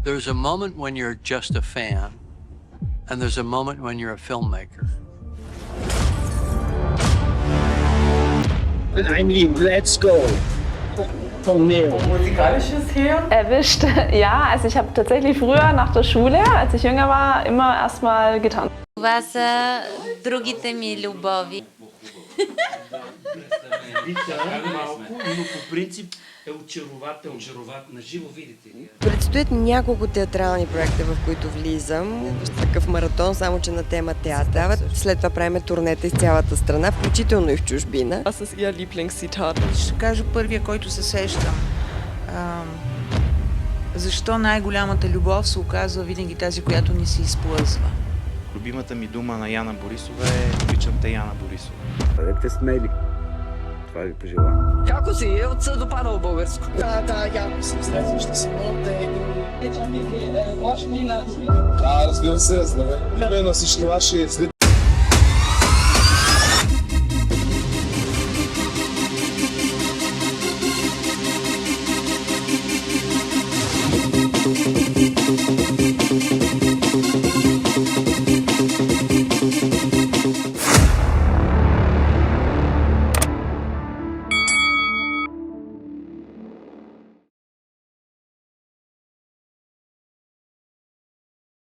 There's a moment when you're just a fan, and there's a moment when you're a filmmaker. Let's go. Von Neo. Musikalisches Hirn? Erwischt, ja. Also ich habe tatsächlich früher nach der Schule, als ich jünger war, immer erstmal getanzt. Това са другите ми любови. Но по принцип е очарователно. Наживо видите ли. Предстоят няколко театрални проекта, в които влизам. Такъв маратон, само че на тема театър. След това правим турнета из цялата страна, включително и в чужбина. Was ist Ihr Lieblingszitat? Ще кажа първия, който се сещам. Защо най-голямата любов се оказва винаги тази, която ни се изплъзва? Любимата ми дума на Яна Борисова е "Обичам те, Яна Борисова". Бъдете смели. Това ви пожелавам. Како си? Е от съ до пана в българско. Да, явно съм следваща събота. Да, разбира се, здравей. Време на всички ваши зрители.